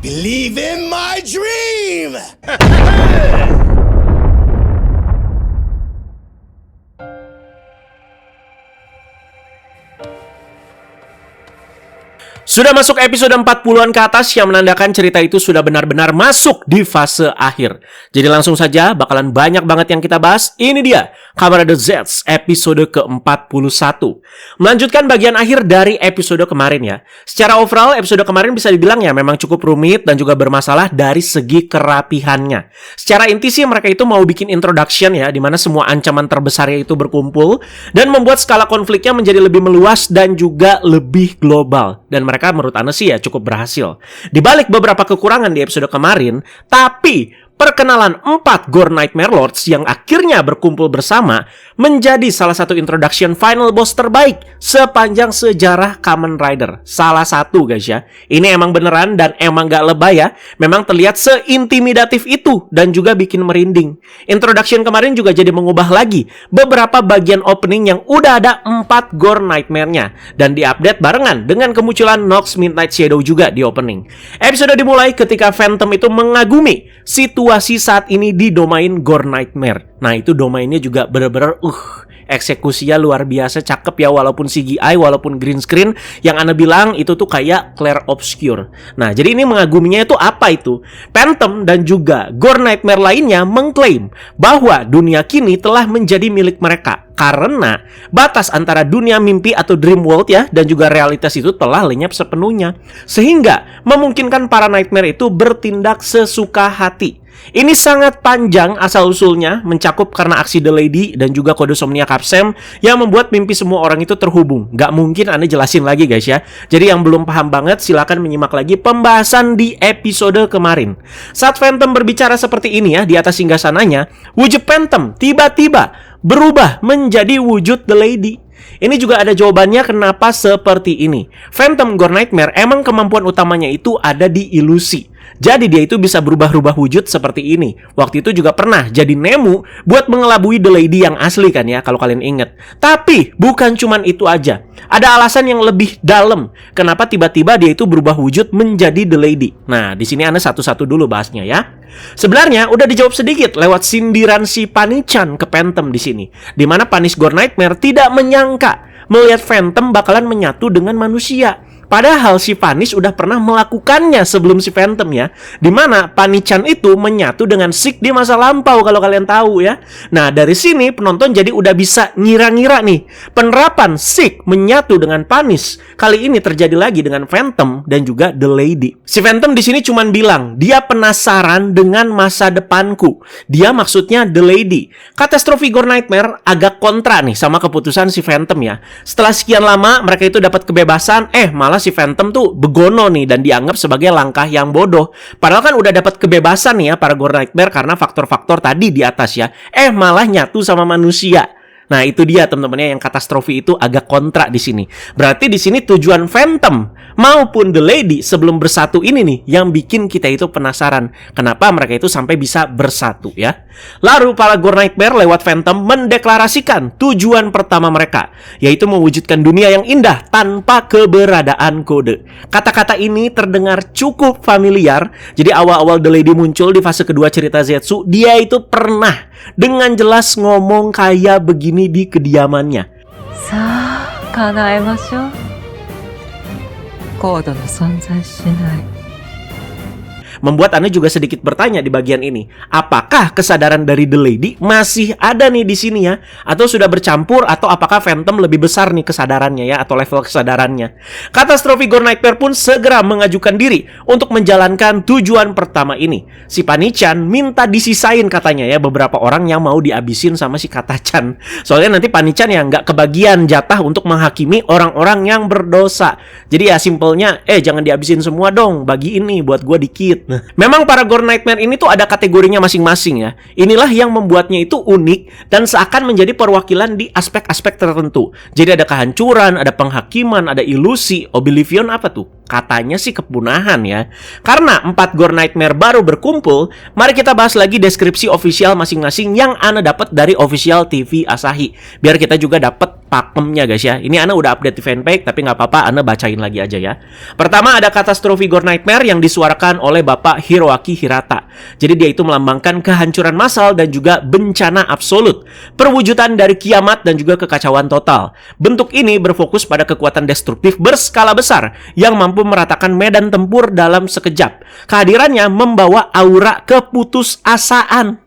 believe in my dream! Sudah masuk episode 40-an ke atas yang menandakan cerita itu sudah benar-benar masuk di fase akhir. Jadi langsung saja, bakalan banyak banget yang kita bahas. Ini dia, Kamen Rider Z episode ke-41. Melanjutkan bagian akhir dari episode kemarin ya. Secara overall, episode kemarin bisa dibilang ya memang cukup rumit dan juga bermasalah dari segi kerapihannya. Secara inti sih mereka itu mau bikin introduction ya, dimana semua ancaman terbesarnya itu berkumpul dan membuat skala konfliknya menjadi lebih meluas dan juga lebih global. Dan mereka menurut Anda sih ya cukup berhasil. Di balik beberapa kekurangan di episode kemarin, tapi perkenalan 4 Gore Nightmare Lords yang akhirnya berkumpul bersama menjadi salah satu introduction final boss terbaik sepanjang sejarah Kamen Rider. Salah satu guys ya. Ini emang beneran dan emang gak lebay ya. Memang terlihat seintimidatif itu dan juga bikin merinding. Introduction kemarin juga jadi mengubah lagi beberapa bagian opening yang udah ada 4 Gore Nightmare-nya. Dan diupdate barengan dengan kemunculan Nox Midnight Shadow juga di opening. Episode dimulai ketika Phantom itu mengagumi situasi saat ini di domain Gore Nightmare. Nah itu domainnya juga bener-bener eksekusinya luar biasa cakep ya, walaupun CGI, walaupun green screen. Yang Anda bilang itu tuh kayak Clair Obscure. Nah jadi ini mengaguminya itu apa itu? Phantom dan juga Gore Nightmare lainnya mengklaim bahwa dunia kini telah menjadi milik mereka karena batas antara dunia mimpi atau dream world ya dan juga realitas itu telah lenyap sepenuhnya, sehingga memungkinkan para Nightmare itu bertindak sesuka hati. Ini sangat panjang asal-usulnya, mencakup karena aksi The Lady dan juga kode Somnia Capsem yang membuat mimpi semua orang itu terhubung. Gak mungkin Anda jelasin lagi guys ya. Jadi yang belum paham banget silakan menyimak lagi pembahasan di episode kemarin. Saat Phantom berbicara seperti ini ya di atas singgasananya, wujud Phantom tiba-tiba berubah menjadi wujud The Lady. Ini juga ada jawabannya kenapa seperti ini. Phantom Gore Nightmare emang kemampuan utamanya itu ada di ilusi. Jadi dia itu bisa berubah-ubah wujud seperti ini. Waktu itu juga pernah jadi Nemu buat mengelabui The Lady yang asli kan ya, kalau kalian ingat. Tapi bukan cuman itu aja. Ada alasan yang lebih dalam kenapa tiba-tiba dia itu berubah wujud menjadi The Lady. Nah, di sini Anda satu-satu dulu bahasnya ya. Sebenarnya udah dijawab sedikit lewat sindiran si Panichan ke Phantom di sini. Di mana Panish Gore Nightmare tidak menyangka melihat Phantom bakalan menyatu dengan manusia. Padahal si Panish udah pernah melakukannya sebelum si Phantom ya. Dimana Panichan itu menyatu dengan Sick di masa lampau kalau kalian tahu ya. Nah dari sini penonton jadi udah bisa ngira-ngira nih. Penerapan Sick menyatu dengan Panish kali ini terjadi lagi dengan Phantom dan juga The Lady. Si Phantom di sini cuman bilang dia penasaran dengan masa depanku. Dia maksudnya The Lady. Katastrofi Gore Nightmare agak kontra nih sama keputusan si Phantom ya. Setelah sekian lama mereka itu dapat kebebasan, malah si Phantom tuh begono nih dan dianggap sebagai langkah yang bodoh. Padahal kan udah dapat kebebasan nih ya para Gore Nightmare karena faktor-faktor tadi di atas ya. Malah nyatu sama manusia. Nah, itu dia teman-temannya yang katastrofi itu agak kontra di sini. Berarti di sini tujuan Phantom maupun The Lady sebelum bersatu ini nih yang bikin kita itu penasaran kenapa mereka itu sampai bisa bersatu ya. Lalu para Gore Nightmare lewat Phantom mendeklarasikan tujuan pertama mereka, yaitu mewujudkan dunia yang indah tanpa keberadaan kode. Kata-kata ini terdengar cukup familiar. Jadi awal-awal The Lady muncul di fase kedua cerita Zetsu, dia itu pernah dengan jelas ngomong kayak begini di kediamannya. Sa, kanaemashou. Kode no sonzai shinai. Membuat Anda juga sedikit bertanya di bagian ini. Apakah kesadaran dari The Lady masih ada nih di sini ya? Atau sudah bercampur? Atau apakah Phantom lebih besar nih kesadarannya ya? Atau level kesadarannya? Katastrofi Gore Nightmare pun segera mengajukan diri untuk menjalankan tujuan pertama ini. Si Panichan minta disisain katanya ya beberapa orang yang mau dihabisin sama si Katachan. Soalnya nanti Panichan yang nggak kebagian jatah untuk menghakimi orang-orang yang berdosa. Jadi ya simpelnya, jangan dihabisin semua dong. Bagi ini buat gue dikit. Memang para Gore Nightmare ini tuh ada kategorinya masing-masing ya. Inilah yang membuatnya itu unik dan seakan menjadi perwakilan di aspek-aspek tertentu. Jadi ada kehancuran, ada penghakiman, ada ilusi, oblivion apa tuh? Katanya sih kepunahan ya. Karena 4 Gore Nightmare baru berkumpul, mari kita bahas lagi deskripsi official masing-masing yang Ana dapat dari official TV Asahi. Biar kita juga dapat pakemnya guys ya. Ini Ana udah update di fanpage, tapi nggak apa-apa, Ana bacain lagi aja ya. Pertama ada Catastrophe Gore Nightmare yang disuarakan oleh Bapak Hiroaki Hirata. Jadi dia itu melambangkan kehancuran massal dan juga bencana absolut, perwujudan dari kiamat dan juga kekacauan total. Bentuk ini berfokus pada kekuatan destruktif berskala besar yang mampu meratakan medan tempur dalam sekejap. Kehadirannya membawa aura keputusasaan.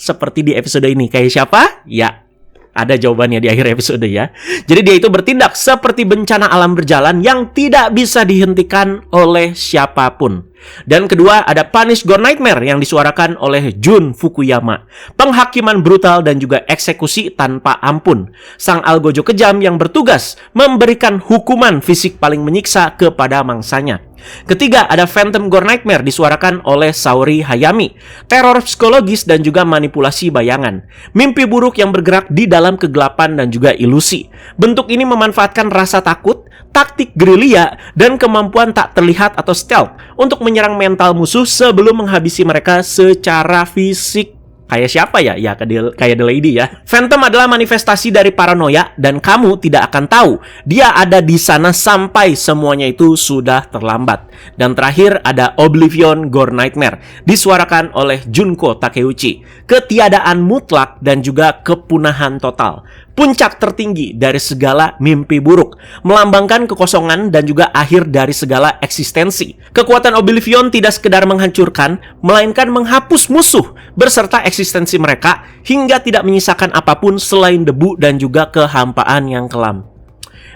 Seperti di episode ini. Kayak siapa? Ya, ada jawabannya di akhir episode ya. Jadi dia itu bertindak seperti bencana alam berjalan yang tidak bisa dihentikan oleh siapapun. Dan kedua ada Punish Gore Nightmare yang disuarakan oleh Jun Fukuyama. Penghakiman brutal dan juga eksekusi tanpa ampun. Sang algojo kejam yang bertugas memberikan hukuman fisik paling menyiksa kepada mangsanya. Ketiga ada Phantom Gore Nightmare disuarakan oleh Saori Hayami. Teror psikologis dan juga manipulasi bayangan. Mimpi buruk yang bergerak di dalam kegelapan dan juga ilusi. Bentuk ini memanfaatkan rasa takut, taktik gerilya, dan kemampuan tak terlihat atau stealth untuk menyerang mental musuh sebelum menghabisi mereka secara fisik. Kayak siapa ya? Ya kayak The Lady ya. Phantom adalah manifestasi dari paranoia dan kamu tidak akan tahu dia ada di sana sampai semuanya itu sudah terlambat. Dan terakhir ada Oblivion Gore Nightmare disuarakan oleh Junko Takeuchi. Ketiadaan mutlak dan juga kepunahan total. Puncak tertinggi dari segala mimpi buruk, melambangkan kekosongan dan juga akhir dari segala eksistensi. Kekuatan Oblivion tidak sekedar menghancurkan, melainkan menghapus musuh berserta eksistensi mereka hingga tidak menyisakan apapun selain debu dan juga kehampaan yang kelam.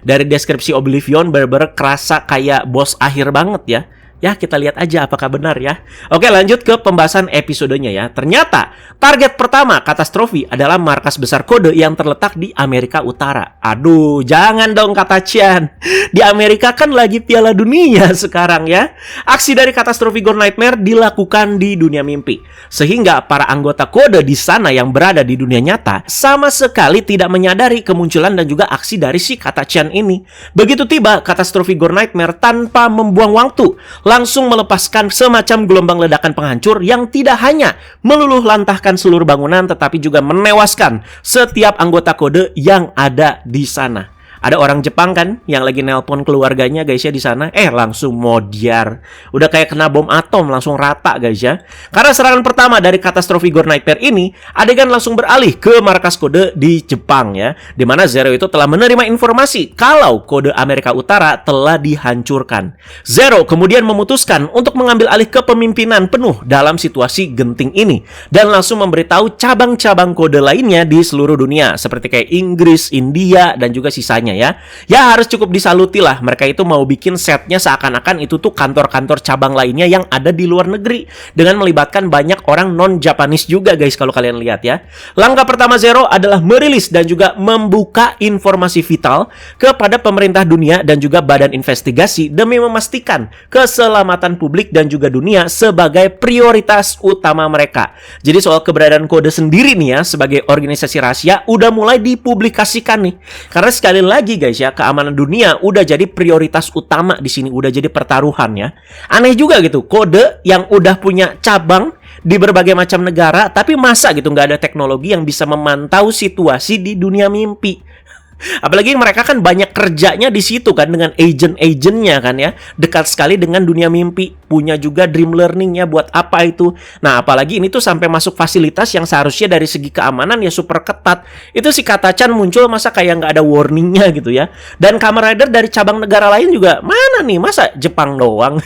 Dari deskripsi Oblivion bener-bener kerasa kayak bos akhir banget ya. Ya, kita lihat aja apakah benar ya. Oke, lanjut ke pembahasan episodenya ya. Ternyata, target pertama Catastrophe adalah markas besar kode yang terletak di Amerika Utara. Aduh, jangan dong kata Cian. Di Amerika kan lagi Piala Dunia sekarang ya. Aksi dari Catastrophe Gore Nightmare dilakukan di dunia mimpi. Sehingga para anggota kode di sana yang berada di dunia nyata sama sekali tidak menyadari kemunculan dan juga aksi dari si kata Cian ini. Begitu tiba Catastrophe Gore Nightmare tanpa membuang waktu, langsung melepaskan semacam gelombang ledakan penghancur yang tidak hanya meluluh lantahkan seluruh bangunan tetapi juga menewaskan setiap anggota kode yang ada di sana. Ada orang Jepang kan yang lagi nelpon keluarganya guys ya di sana, langsung modiar. Udah kayak kena bom atom, langsung rata guys ya. Karena serangan pertama dari Catastrophe Gore Nightmare ini, adegan langsung beralih ke markas kode di Jepang ya, di mana Zero itu telah menerima informasi kalau kode Amerika Utara telah dihancurkan. Zero kemudian memutuskan untuk mengambil alih kepemimpinan penuh dalam situasi genting ini dan langsung memberitahu cabang-cabang kode lainnya di seluruh dunia seperti kayak Inggris, India dan juga sisanya ya. Ya harus cukup disaluti lah. Mereka itu mau bikin setnya seakan-akan itu tuh kantor-kantor cabang lainnya yang ada di luar negeri dengan melibatkan banyak orang non-Japanese juga guys kalau kalian lihat ya. Langkah pertama Zero adalah merilis dan juga membuka informasi vital kepada pemerintah dunia dan juga badan investigasi demi memastikan keselamatan publik dan juga dunia sebagai prioritas utama mereka. Jadi soal keberadaan kode sendiri nih ya sebagai organisasi rahasia udah mulai dipublikasikan nih. Karena sekali lagi guys ya, keamanan dunia udah jadi prioritas utama di sini, udah jadi pertaruhan ya. Aneh juga gitu, kode yang udah punya cabang di berbagai macam negara, tapi masa gitu nggak ada teknologi yang bisa memantau situasi di dunia mimpi. Apalagi mereka kan banyak kerjanya di situ kan dengan agent-agentnya kan ya, dekat sekali dengan dunia mimpi, punya juga dream learningnya buat apa itu. Nah apalagi ini tuh sampai masuk fasilitas yang seharusnya dari segi keamanan ya super ketat. Itu si Kata-chan muncul masa kayak nggak ada warningnya gitu ya. Dan Kamen Rider dari cabang negara lain juga mana nih, masa Jepang doang?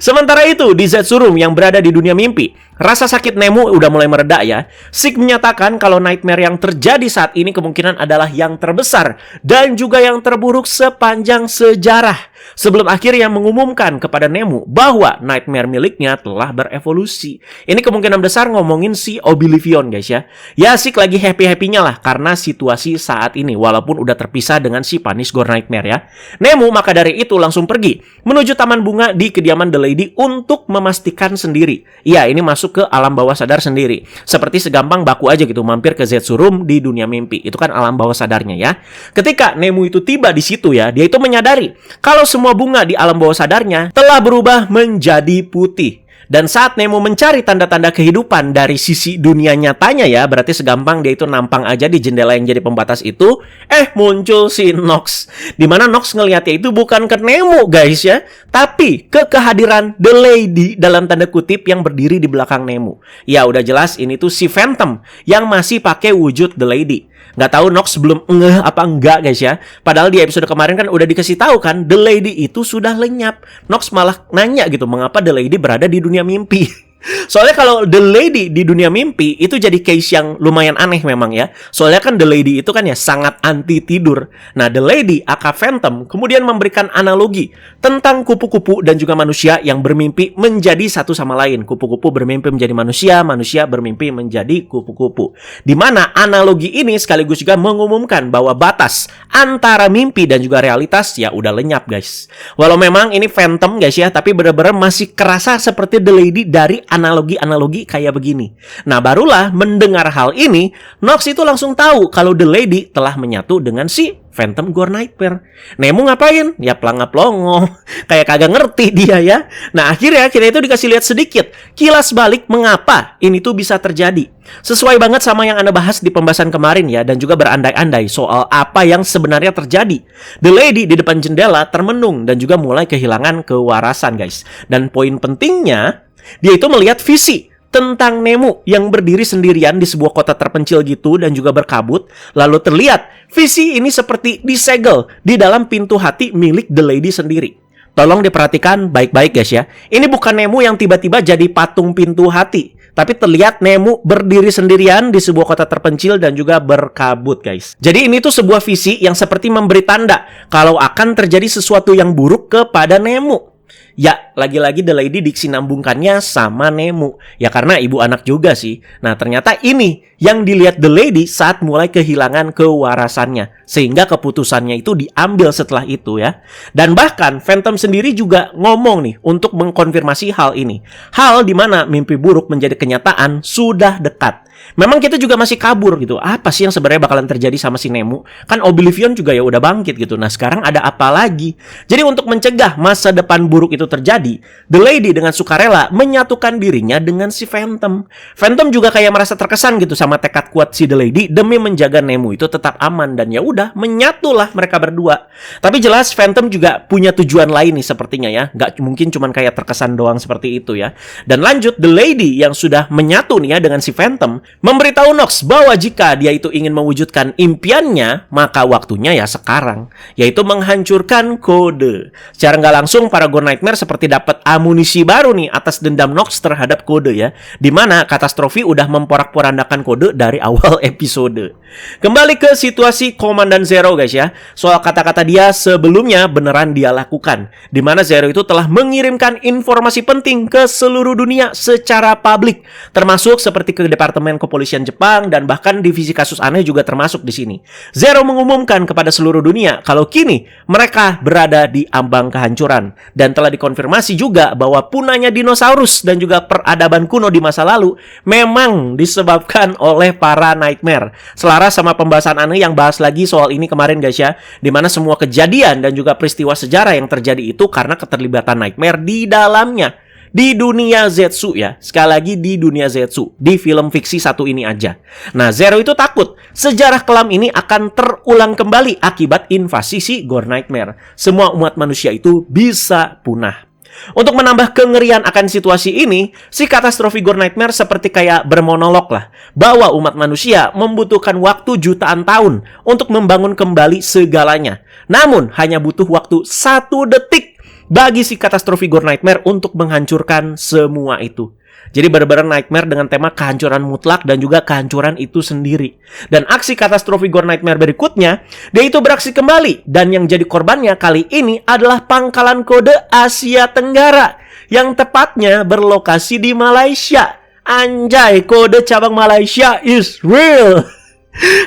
Sementara itu, di Zetsurum yang berada di dunia mimpi, rasa sakit Nemu udah mulai mereda ya. Sik menyatakan kalau nightmare yang terjadi saat ini kemungkinan adalah yang terbesar dan juga yang terburuk sepanjang sejarah. Sebelum akhirnya mengumumkan kepada Nemu bahwa nightmare miliknya telah berevolusi. Ini kemungkinan besar ngomongin si Oblivion guys ya. Ya Sik lagi happy-happynya lah karena situasi saat ini walaupun udah terpisah dengan si Punish Gore Nightmare ya. Nemu maka dari itu langsung pergi menuju taman bunga di kediaman The Lady untuk memastikan sendiri. Ya ini masuk masuk ke alam bawah sadar sendiri. Seperti segampang baku aja gitu, mampir ke Zetsu Room di dunia mimpi. Itu kan alam bawah sadarnya ya. Ketika Nemu itu tiba di situ ya, dia itu menyadari kalau semua bunga di alam bawah sadarnya telah berubah menjadi putih. Dan saat Nemo mencari tanda-tanda kehidupan dari sisi dunia nyatanya ya, berarti segampang dia itu nampang aja di jendela yang jadi pembatas itu, muncul si Nox. Dimana Nox ngelihatnya itu bukan ke Nemo guys ya, tapi ke kehadiran The Lady dalam tanda kutip yang berdiri di belakang Nemo. Ya udah jelas ini tuh si Phantom yang masih pakai wujud The Lady. Nggak tahu Nox belum ngeh apa enggak guys ya. Padahal di episode kemarin kan udah dikasih tahu kan The Lady itu sudah lenyap. Nox malah nanya gitu mengapa The Lady berada di dunia mimpi. Soalnya kalau The Lady di dunia mimpi itu jadi case yang lumayan aneh memang ya. Soalnya kan The Lady itu kan ya sangat anti tidur. Nah The Lady aka Phantom kemudian memberikan analogi tentang kupu-kupu dan juga manusia yang bermimpi menjadi satu sama lain. Kupu-kupu bermimpi menjadi manusia, manusia bermimpi menjadi kupu-kupu. Dimana analogi ini sekaligus juga mengumumkan bahwa batas antara mimpi dan juga realitas ya udah lenyap guys. Walau memang ini Phantom guys ya, tapi benar-benar masih kerasa seperti The Lady dari analogi-analogi kayak begini. Nah barulah mendengar hal ini, Nox itu langsung tahu kalau The Lady telah menyatu dengan si Phantom Gore Nightmare. Nemo ngapain? Ya pelangap-longo. Kayak kagak ngerti dia ya. Nah akhirnya kita itu dikasih lihat sedikit kilas balik mengapa ini tuh bisa terjadi. Sesuai banget sama yang Anda bahas di pembahasan kemarin ya, dan juga berandai-andai soal apa yang sebenarnya terjadi. The Lady di depan jendela termenung dan juga mulai kehilangan kewarasan guys. Dan poin pentingnya, dia itu melihat visi tentang Nemo yang berdiri sendirian di sebuah kota terpencil gitu dan juga berkabut. Lalu terlihat visi ini seperti disegel di dalam pintu hati milik The Lady sendiri. Tolong diperhatikan baik-baik guys ya. Ini bukan Nemo yang tiba-tiba jadi patung pintu hati, tapi terlihat Nemo berdiri sendirian di sebuah kota terpencil dan juga berkabut guys. Jadi ini tuh sebuah visi yang seperti memberi tanda kalau akan terjadi sesuatu yang buruk kepada Nemo. Ya, lagi-lagi The Lady disinambungkannya sama Nemo. Ya karena ibu anak juga sih. Nah ternyata ini yang dilihat The Lady saat mulai kehilangan kewarasannya. Sehingga keputusannya itu diambil setelah itu ya. Dan bahkan Phantom sendiri juga ngomong nih untuk mengkonfirmasi hal ini. Hal dimana mimpi buruk menjadi kenyataan sudah dekat. Memang kita juga masih kabur gitu. Apa sih yang sebenarnya bakalan terjadi sama si Nemo? Kan Oblivion juga ya udah bangkit gitu. Nah sekarang ada apa lagi? Jadi untuk mencegah masa depan buruk itu terjadi, The Lady dengan sukarela menyatukan dirinya dengan si Phantom. Phantom juga kayak merasa terkesan gitu sama tekad kuat si The Lady demi menjaga Nemo itu tetap aman. Dan ya udah menyatulah mereka berdua. Tapi jelas Phantom juga punya tujuan lain nih sepertinya ya. Gak mungkin cuman kayak terkesan doang seperti itu ya. Dan lanjut The Lady yang sudah menyatu nih ya dengan si Phantom memberitahu Nox bahwa jika dia itu ingin mewujudkan impiannya, maka waktunya ya sekarang, yaitu menghancurkan kode. Secara nggak langsung para Gore Nightmare seperti dapat amunisi baru nih atas dendam Nox terhadap kode ya, dimana Katastrofi udah memporak-porandakan kode dari awal episode. Kembali ke situasi Komandan Zero guys ya, soal kata-kata dia sebelumnya beneran dia lakukan, dimana Zero itu telah mengirimkan informasi penting ke seluruh dunia secara publik, termasuk seperti ke Departemen Kepolisian Jepang dan bahkan divisi kasus aneh juga termasuk di sini. Zero mengumumkan kepada seluruh dunia kalau kini mereka berada di ambang kehancuran dan telah dikonfirmasi juga bahwa punahnya dinosaurus dan juga peradaban kuno di masa lalu memang disebabkan oleh para Nightmare. Selaras sama pembahasan aneh yang bahas lagi soal ini kemarin guys ya, dimana semua kejadian dan juga peristiwa sejarah yang terjadi itu karena keterlibatan Nightmare di dalamnya. Di dunia Zetsu ya. Sekali lagi di dunia Zetsu. Di film fiksi satu ini aja. Nah Zero itu takut sejarah kelam ini akan terulang kembali akibat invasi si Gore Nightmare. Semua umat manusia itu bisa punah. Untuk menambah kengerian akan situasi ini, si Katastrofi Gore Nightmare seperti kayak bermonolog lah, bahwa umat manusia membutuhkan waktu jutaan tahun untuk membangun kembali segalanya. Namun hanya butuh waktu 1 detik bagi si Katastrofi Gore Nightmare untuk menghancurkan semua itu. Jadi benar-benar Nightmare dengan tema kehancuran mutlak dan juga kehancuran itu sendiri. Dan aksi Katastrofi Gore Nightmare berikutnya, dia itu beraksi kembali. Dan yang jadi korbannya kali ini adalah pangkalan kode Asia Tenggara, yang tepatnya berlokasi di Malaysia. Anjay, kode cabang Malaysia is real.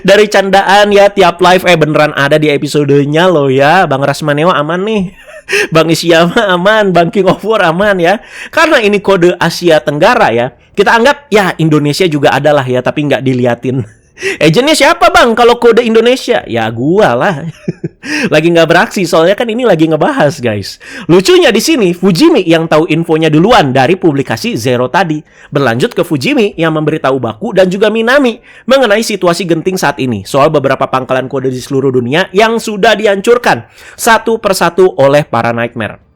Dari candaan ya tiap live beneran ada di episodenya loh ya. Bang Rasmaneo aman nih. Bang Isiyama aman, Bang King of War aman ya. Karena ini kode Asia Tenggara ya. Kita anggap ya Indonesia juga adalah ya, tapi nggak diliatin. Agentnya siapa bang kalau kode Indonesia? Ya gua lah. Lagi nggak beraksi soalnya kan ini lagi ngebahas guys. Lucunya di sini Fujimi yang tahu infonya duluan dari publikasi Zero tadi. Berlanjut ke Fujimi yang memberitahu Baku dan juga Minami mengenai situasi genting saat ini. Soal beberapa pangkalan kode di seluruh dunia yang sudah dihancurkan satu persatu oleh para Nightmare.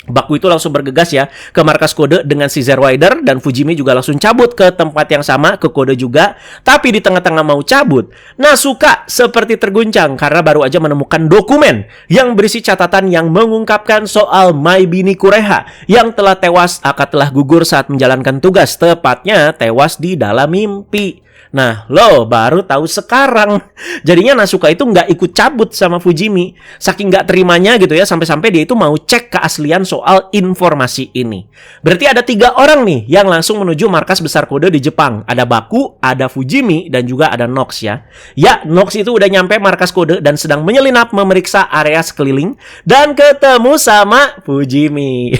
Baku itu langsung bergegas ya ke markas kode dengan si Zero Rider dan Fujimi juga langsung cabut ke tempat yang sama ke kode juga. Tapi di tengah-tengah mau cabut, Nasuka seperti terguncang karena baru aja menemukan dokumen yang berisi catatan yang mengungkapkan soal Mai Bini Kureha yang telah tewas telah gugur saat menjalankan tugas, tepatnya tewas di dalam mimpi. Nah, lo baru tahu sekarang. Jadinya Nasuka itu nggak ikut cabut sama Fujimi. Saking nggak terimanya gitu ya, sampai-sampai dia itu mau cek keaslian soal informasi ini. Berarti ada 3 orang nih yang langsung menuju markas besar kode di Jepang. Ada Baku, ada Fujimi, dan juga ada Nox ya. Ya, Nox itu udah nyampe markas kode dan sedang menyelinap memeriksa area sekeliling. Dan ketemu sama Fujimi.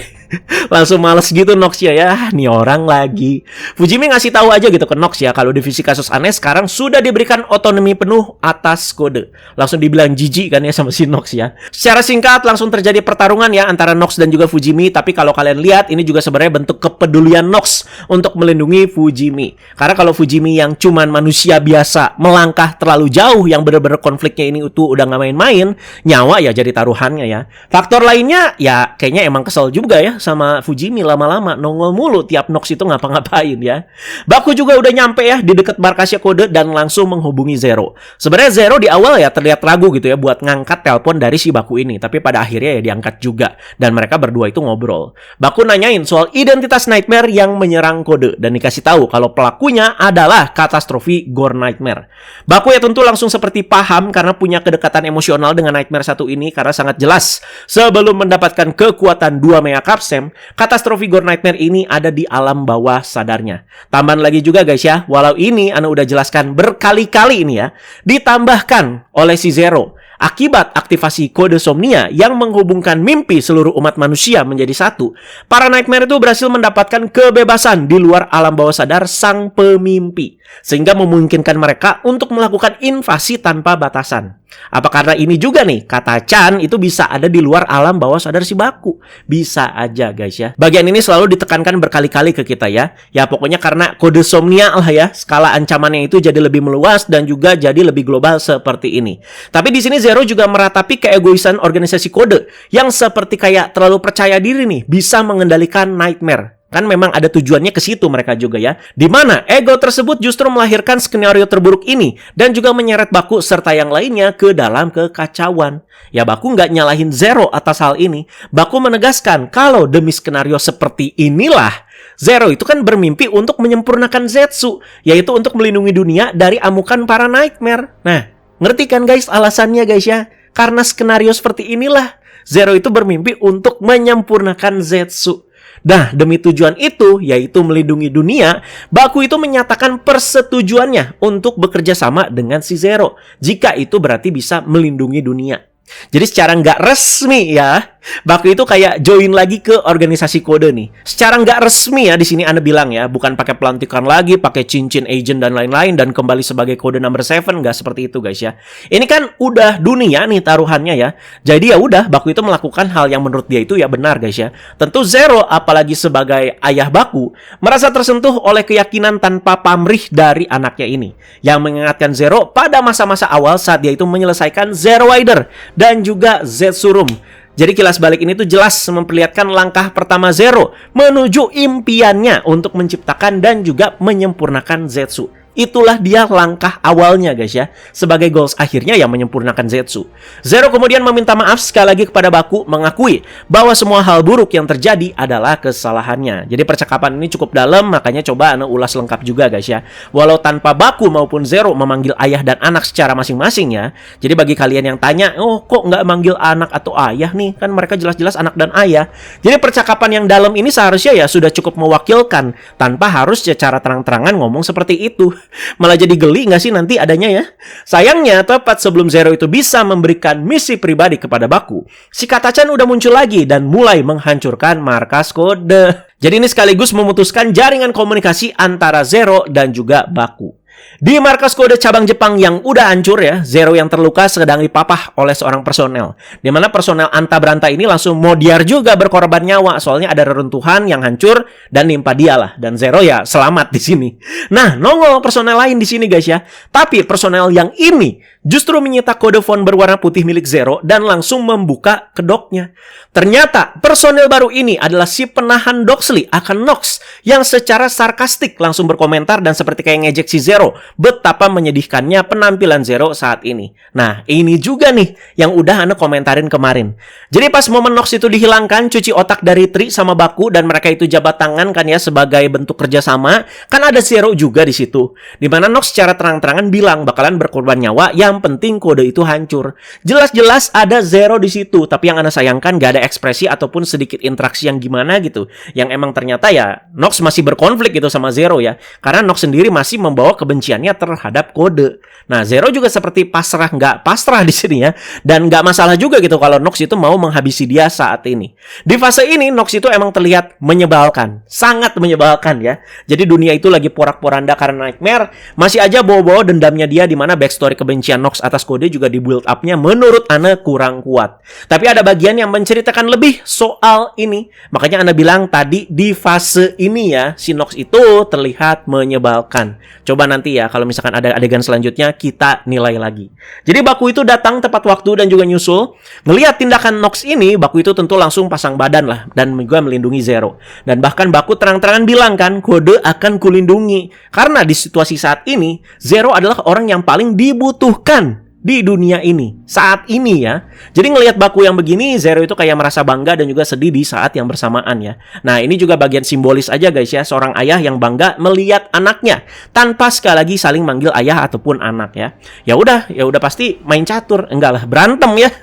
Langsung males gitu Nox ya, nih orang lagi. Fujimi ngasih tahu aja gitu ke Nox ya kalau divisi kasus aneh sekarang sudah diberikan otonomi penuh atas kode. Langsung dibilang jijik kan ya sama si Nox ya. Secara singkat langsung terjadi pertarungan ya antara Nox dan juga Fujimi. Tapi kalau kalian lihat ini juga sebenarnya bentuk kepedulian Nox untuk melindungi Fujimi. Karena kalau Fujimi yang cuman manusia biasa melangkah terlalu jauh, yang bener-bener konfliknya ini itu udah gak main-main, nyawa ya jadi taruhannya ya. Faktor lainnya ya kayaknya emang kesel juga ya sama Fujimi, lama-lama nongol mulu tiap Nox itu ngapa-ngapain ya. Baku juga udah nyampe ya di dekat markasnya kode dan langsung menghubungi Zero. Sebenarnya Zero di awal ya terlihat ragu gitu ya buat ngangkat telepon dari si Baku ini, tapi pada akhirnya ya diangkat juga dan mereka berdua itu ngobrol. Baku nanyain soal identitas Nightmare yang menyerang kode dan dikasih tahu kalau pelakunya adalah katastrofi Gore Nightmare. Baku ya tentu langsung seperti paham karena punya kedekatan emosional dengan Nightmare satu ini karena sangat jelas sebelum mendapatkan kekuatan 2 Mega Capsem, katastrofi Gore Nightmare ini ada di alam bawah sadarnya. Tambahan lagi juga guys ya, walau ini Ana udah jelaskan berkali-kali ini ya, ditambahkan oleh si Zero. Akibat aktivasi kode Somnia yang menghubungkan mimpi seluruh umat manusia menjadi satu, para Nightmare itu berhasil mendapatkan kebebasan di luar alam bawah sadar sang pemimpi, sehingga memungkinkan mereka untuk melakukan invasi tanpa batasan. Apa karena ini juga nih, kata Chan itu bisa ada di luar alam bawah sadar si Baku? Bisa aja guys ya. Bagian ini selalu ditekankan berkali-kali ke kita ya. Ya pokoknya karena kode Somnia lah ya, skala ancamannya itu jadi lebih meluas dan juga jadi lebih global seperti ini. Tapi di sini Zero juga meratapi keegoisan organisasi kode yang seperti kayak terlalu percaya diri nih bisa mengendalikan Nightmare. Kan memang ada tujuannya ke situ mereka juga ya. Di mana ego tersebut justru melahirkan skenario terburuk ini dan juga menyeret Baku serta yang lainnya ke dalam kekacauan. Ya Baku nggak nyalahin Zero atas hal ini. Baku menegaskan kalau demi skenario seperti inilah Zero itu kan bermimpi untuk menyempurnakan Zetsu, yaitu untuk melindungi dunia dari amukan para Nightmare. Nah, ngerti kan guys alasannya guys ya? Karena skenario seperti inilah Zero itu bermimpi untuk menyempurnakan Zetsu. Nah, demi tujuan itu, yaitu melindungi dunia, Baku itu menyatakan persetujuannya untuk bekerja sama dengan si Zero. Jika itu berarti bisa melindungi dunia. Jadi secara nggak resmi ya, Baku itu kayak join lagi ke organisasi kode nih. Secara nggak resmi ya di sini Anda bilang ya, bukan pakai pelantikan lagi, pakai cincin agent dan lain-lain dan kembali sebagai kode number 7, nggak seperti itu guys ya. Ini kan udah dunia nih taruhannya ya. Jadi ya udah Baku itu melakukan hal yang menurut dia itu ya benar guys ya. Tentu Zero apalagi sebagai ayah Baku merasa tersentuh oleh keyakinan tanpa pamrih dari anaknya ini yang mengingatkan Zero pada masa-masa awal saat dia itu menyelesaikan Zero Rider dan juga Zetsurum. Jadi kilas balik ini tuh jelas memperlihatkan langkah pertama Zero menuju impiannya untuk menciptakan dan juga menyempurnakan Zetsu. Itulah dia langkah awalnya guys ya. Sebagai goals akhirnya yang menyempurnakan Zetsu. Zero kemudian meminta maaf sekali lagi kepada Baku, mengakui bahwa semua hal buruk yang terjadi adalah kesalahannya. Jadi percakapan ini cukup dalam, makanya coba Anda ulas lengkap juga guys ya. Walau tanpa Baku maupun Zero memanggil ayah dan anak secara masing-masing ya. Jadi bagi kalian yang tanya, oh kok nggak manggil anak atau ayah nih? Kan mereka jelas-jelas anak dan ayah. Jadi percakapan yang dalam ini seharusnya ya sudah cukup mewakilkan tanpa harus secara terang-terangan ngomong seperti itu. Malah jadi geli nggak sih nanti adanya ya? Sayangnya, tepat sebelum Zero itu bisa memberikan misi pribadi kepada Baku, si Katachan udah muncul lagi dan mulai menghancurkan markas kode. Jadi ini sekaligus memutuskan jaringan komunikasi antara Zero dan juga Baku. Di markas kode cabang Jepang yang udah hancur ya, Zero yang terluka sedang dipapah oleh seorang personel. Di mana personel anta beranta ini langsung modiar juga berkorban nyawa, soalnya ada reruntuhan yang hancur dan nimpa dia lah. Dan Zero ya selamat di sini. Nah, nongol personel lain di sini guys ya. Tapi personel yang ini justru menyita kode font berwarna putih milik Zero dan langsung membuka kedoknya. Ternyata personel baru ini adalah si penahan Doxley akan Nox yang secara sarkastik langsung berkomentar dan seperti kayak ngejek si Zero betapa menyedihkannya penampilan Zero saat ini. Nah, ini juga nih yang udah Anda komentarin kemarin. Jadi pas momen Nox itu dihilangkan, cuci otak dari Tri sama Baku dan mereka itu jabat tangan kan ya sebagai bentuk kerjasama, kan ada Zero juga di situ. Dimana Nox secara terang-terangan bilang bakalan berkorban nyawa, yang penting kode itu hancur. Jelas-jelas ada Zero di situ, tapi yang Anda sayangkan gak ada ekspresi ataupun sedikit interaksi yang gimana gitu. Yang emang ternyata ya Nox masih berkonflik gitu sama Zero ya, karena Nox sendiri masih membawa kebenciannya terhadap kode. Nah, Zero juga seperti pasrah nggak pasrah di sini ya, dan nggak masalah juga gitu kalau Nox itu mau menghabisi dia saat ini. Di fase ini Nox itu emang terlihat menyebalkan, sangat menyebalkan ya. Jadi dunia itu lagi porak-poranda karena Nightmare, masih aja bawa-bawa dendamnya dia, di mana backstory kebencian Nox atas kode juga di build up-nya menurut Ana kurang kuat. Tapi ada bagian yang menceritakan lebih soal ini. Makanya Ana bilang tadi di fase ini ya, si Nox itu terlihat menyebalkan. Coba nanti ya kalau misalkan ada adegan selanjutnya kita nilai lagi. Jadi Baku itu datang tepat waktu dan juga nyusul. Ngelihat tindakan Nox ini, Baku itu tentu langsung pasang badan lah dan juga melindungi Zero. Dan bahkan Baku terang-terangan bilang kan, kode akan kulindungi. Karena di situasi saat ini, Zero adalah orang yang paling dibutuhkan di dunia ini saat ini ya. Jadi ngelihat Baku yang begini, Zero itu kayak merasa bangga dan juga sedih di saat yang bersamaan ya. Nah, ini juga bagian simbolis aja guys ya, seorang ayah yang bangga melihat anaknya tanpa sekali lagi saling manggil ayah ataupun anak ya. Ya udah pasti main catur, enggak lah berantem ya.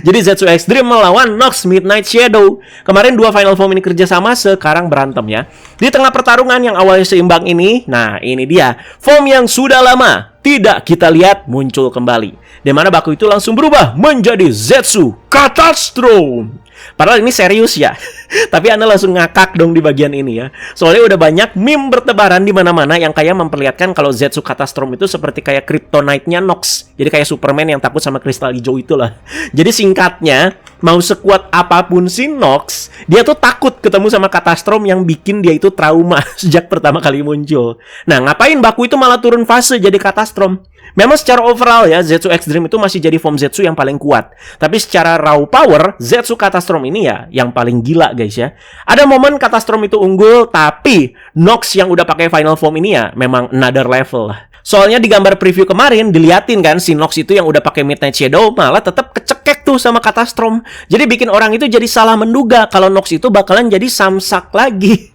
Jadi Zetsu Extreme melawan Nox Midnight Shadow. Kemarin dua final form ini kerjasama, sekarang berantem ya. Di tengah pertarungan yang awalnya seimbang ini, nah ini dia form yang sudah lama tidak kita lihat muncul kembali. Di mana Baku itu langsung berubah menjadi Zetsu Catastrophe. Padahal ini serius ya. Tapi Anda langsung ngakak dong di bagian ini ya. Soalnya udah banyak meme bertebaran di mana-mana yang kayak memperlihatkan kalau Zetsu Catastrophe itu seperti kayak kryptonite-nya Nox. Jadi kayak Superman yang takut sama kristal hijau itulah. Jadi singkatnya, mau sekuat apapun si Nox, dia tuh takut ketemu sama Catastrophe yang bikin dia itu trauma sejak pertama kali muncul. Nah, ngapain Baku itu malah turun fase jadi Catastrophe? Memang secara overall ya, Zetsu Extreme itu masih jadi form Zetsu yang paling kuat. Tapi secara raw power, Zetsu Catastrophe ini ya yang paling gila guys ya. Ada momen Catastrophe itu unggul, tapi Nox yang udah pakai final form ini ya memang another level lah. Soalnya di gambar preview kemarin diliatin kan si Nox itu yang udah pakai Midnight Shadow malah tetap kecekek tuh sama Catastrophe. Jadi bikin orang itu jadi salah menduga kalau Nox itu bakalan jadi samsak lagi.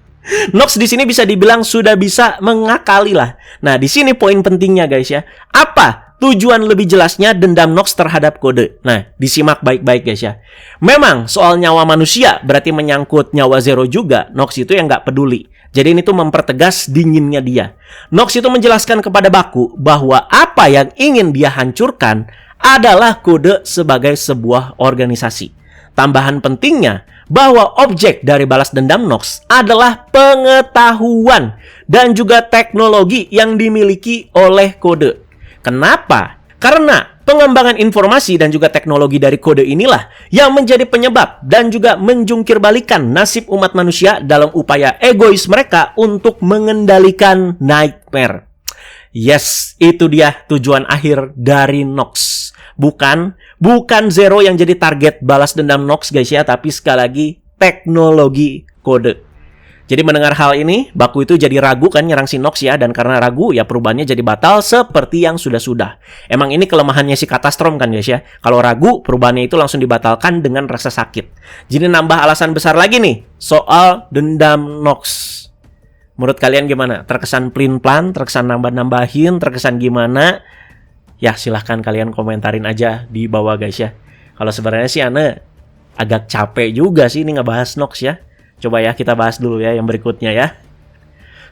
Nox di sini bisa dibilang sudah bisa mengakali lah. Nah, di sini poin pentingnya guys ya. Apa tujuan lebih jelasnya dendam Nox terhadap kode? Nah, disimak baik-baik guys ya. Memang soal nyawa manusia berarti menyangkut nyawa Zero juga. Nox itu yang nggak peduli. Jadi ini tuh mempertegas dinginnya dia. Nox itu menjelaskan kepada Baku bahwa apa yang ingin dia hancurkan adalah kode sebagai sebuah organisasi. Tambahan pentingnya bahwa objek dari balas dendam Nox adalah pengetahuan dan juga teknologi yang dimiliki oleh kode. Kenapa? Karena pengembangan informasi dan juga teknologi dari kode inilah yang menjadi penyebab dan juga menjungkir-balikan nasib umat manusia dalam upaya egois mereka untuk mengendalikan Nightmare. Yes, itu dia tujuan akhir dari Nox. Bukan Zero yang jadi target balas dendam Nox guys ya, tapi sekali lagi teknologi kode. Jadi mendengar hal ini, Baku itu jadi ragu kan nyerang si Nox ya, dan karena ragu ya perubahannya jadi batal seperti yang sudah-sudah. Emang ini kelemahannya si Catastrophe kan guys ya. Kalau ragu, perubahannya itu langsung dibatalkan dengan rasa sakit. Jadi nambah alasan besar lagi nih soal dendam Nox. Menurut kalian gimana? Terkesan plin-plan, terkesan nambah-nambahin, terkesan gimana? Ya silahkan kalian komentarin aja di bawah guys ya. Kalau sebenarnya sih Ana agak capek juga sih ini ngebahas Nox ya. Coba ya kita bahas dulu ya yang berikutnya ya.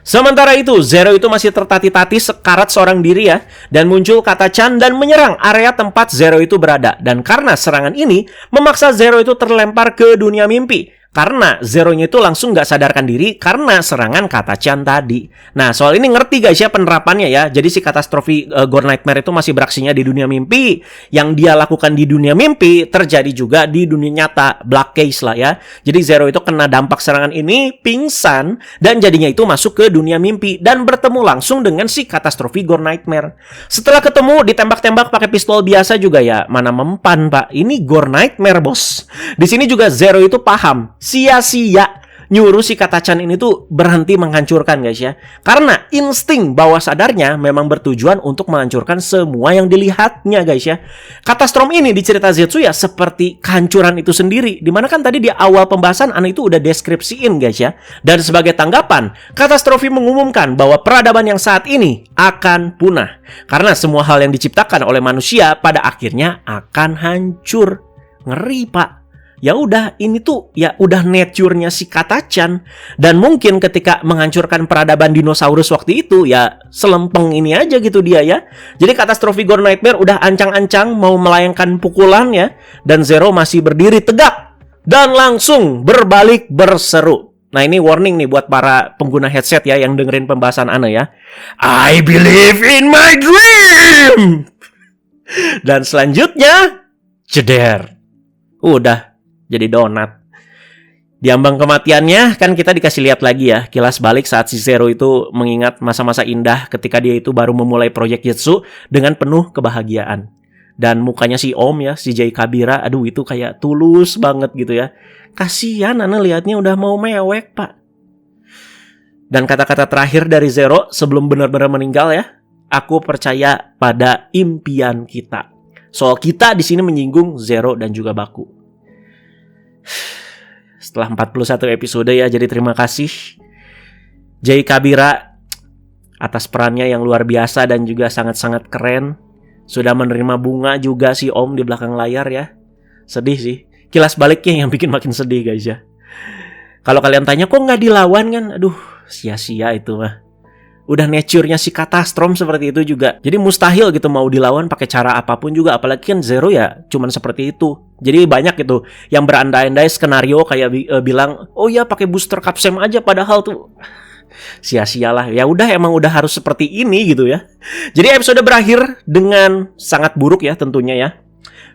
Sementara itu, Zero itu masih tertati-tati sekarat seorang diri ya, dan muncul kata Chan dan menyerang area tempat Zero itu berada. Dan karena serangan ini memaksa Zero itu terlempar ke dunia mimpi. Karena Zero-nya itu langsung nggak sadarkan diri karena serangan kata Chan tadi. Nah, soal ini ngerti guys ya penerapannya ya. Jadi si katastrofi Gore Nightmare itu masih beraksinya di dunia mimpi. Yang dia lakukan di dunia mimpi terjadi juga di dunia nyata. Black case lah ya. Jadi Zero itu kena dampak serangan ini, pingsan, dan jadinya itu masuk ke dunia mimpi dan bertemu langsung dengan si katastrofi Gore Nightmare. Setelah ketemu, ditembak-tembak pakai pistol biasa juga ya. Mana mempan pak, ini Gore Nightmare bos. Di sini juga Zero itu paham. Sia-sia nyuruh si kata Chan ini tuh berhenti menghancurkan guys ya. Karena insting bawah sadarnya memang bertujuan untuk menghancurkan semua yang dilihatnya guys ya. Kata Storm ini di cerita Zetsu ya seperti kehancuran itu sendiri. Dimana kan tadi di awal pembahasan Ana itu udah deskripsiin guys ya. Dan sebagai tanggapan, katastrofi mengumumkan bahwa peradaban yang saat ini akan punah. Karena semua hal yang diciptakan oleh manusia pada akhirnya akan hancur. Ngeri pak. Ya udah, ini tuh ya udah nature-nya si Katachan. Dan mungkin ketika menghancurkan peradaban dinosaurus waktu itu ya selempeng ini aja gitu dia ya. Jadi katastrofi Gore Nightmare udah ancang-ancang mau melayangkan pukulan ya. Dan Zero masih berdiri tegak dan langsung berbalik berseru. Nah ini warning nih buat para pengguna headset ya yang dengerin pembahasan Ana ya. I believe in my dream. Dan selanjutnya jeder. Udah jadi donat. Di ambang kematiannya kan kita dikasih lihat lagi ya kilas balik saat si Zero itu mengingat masa-masa indah ketika dia itu baru memulai proyek Zetsu dengan penuh kebahagiaan. Dan mukanya si Om ya, si Jay Kabira, aduh itu kayak tulus banget gitu ya. Kasihan Ana lihatnya udah mau mewek pak. Dan kata-kata terakhir dari Zero sebelum benar-benar meninggal ya, aku percaya pada impian kita. Soal kita di sini menyinggung Zero dan juga Baku. Setelah 41 episode ya, jadi terima kasih Jay Kabira atas perannya yang luar biasa dan juga sangat-sangat keren. Sudah menerima bunga juga si Om di belakang layar ya. Sedih sih. Kilas baliknya yang bikin makin sedih guys ya. Kalau kalian tanya kok nggak dilawan kan, aduh sia-sia itu mah. Udah nature-nya si Katastrom seperti itu juga. Jadi mustahil gitu mau dilawan pakai cara apapun juga. Apalagi kan Zero ya cuman seperti itu. Jadi banyak gitu yang berandai-andai skenario kayak bilang, oh ya pakai booster Capsem aja, padahal tuh sia-sialah. Ya udah emang udah harus seperti ini gitu ya. Jadi episode berakhir dengan sangat buruk ya tentunya ya.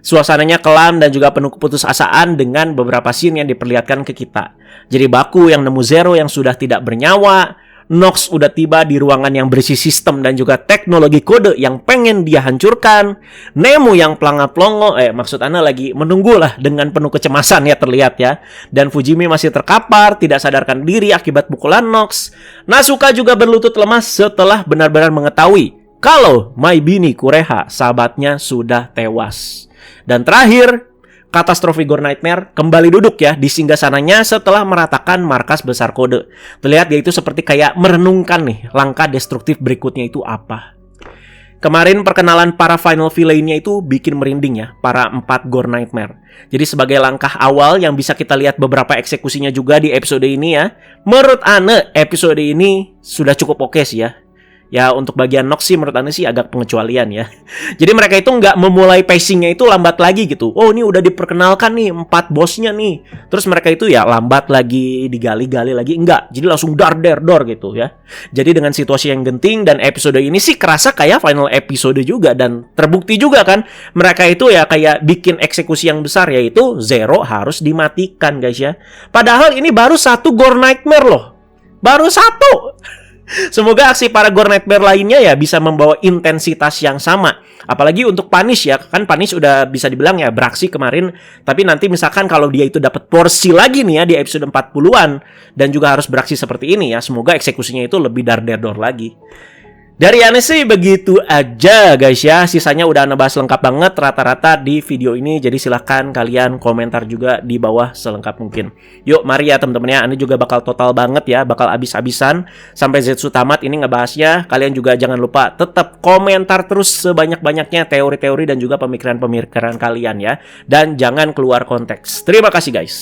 Suasananya kelam dan juga penuh keputusasaan dengan beberapa scene yang diperlihatkan ke kita. Jadi Baku yang nemu Zero yang sudah tidak bernyawa. Nox udah tiba di ruangan yang berisi sistem dan juga teknologi kode yang pengen dia hancurkan. Nemo yang pelanga-pelongo, maksud Ana lagi menunggu lah dengan penuh kecemasan ya terlihat ya. Dan Fujimi masih terkapar, tidak sadarkan diri akibat pukulan Nox. Nasuka juga berlutut lemas setelah benar-benar mengetahui kalau Mai Bini Kureha, sahabatnya, sudah tewas. Dan terakhir, katastrofi Gore Nightmare kembali duduk ya di singgasananya setelah meratakan markas besar kode. Terlihat dia itu seperti kayak merenungkan nih langkah destruktif berikutnya itu apa. Kemarin perkenalan para final villain-nya itu bikin merinding ya, para 4 Gore Nightmare. Jadi sebagai langkah awal yang bisa kita lihat beberapa eksekusinya juga di episode ini ya. Menurut Ana episode ini sudah cukup oke sih ya. Ya untuk bagian Nox sih menurut Anda sih agak pengecualian ya. Jadi mereka itu nggak memulai pacingnya itu lambat lagi gitu. Oh ini udah diperkenalkan nih 4 bosnya nih. Terus mereka itu ya lambat lagi, digali-gali lagi. Enggak, jadi langsung dor gitu ya. Jadi dengan situasi yang genting dan episode ini sih kerasa kayak final episode juga. Dan terbukti juga kan mereka itu ya kayak bikin eksekusi yang besar, yaitu Zero harus dimatikan guys ya. Padahal ini baru 1 Gore Nightmare loh. Baru 1. Semoga aksi para Gore Nightmare lainnya ya bisa membawa intensitas yang sama. Apalagi untuk Punish ya. Kan Punish udah bisa dibilang ya beraksi kemarin. Tapi nanti misalkan kalau dia itu dapat porsi lagi nih ya di episode 40-an. Dan juga harus beraksi seperti ini ya. Semoga eksekusinya itu lebih dar-der-dor lagi. Dari Ana sih begitu aja guys ya. Sisanya udah Ana bahas lengkap banget rata-rata di video ini. Jadi silahkan kalian komentar juga di bawah selengkap mungkin. Yuk mari ya teman-teman ya. Ana juga bakal total banget ya. Bakal abis-abisan sampai Zetsu tamat ini ngebahasnya. Kalian juga jangan lupa tetap komentar terus sebanyak-banyaknya teori-teori dan juga pemikiran-pemikiran kalian ya. Dan jangan keluar konteks. Terima kasih guys.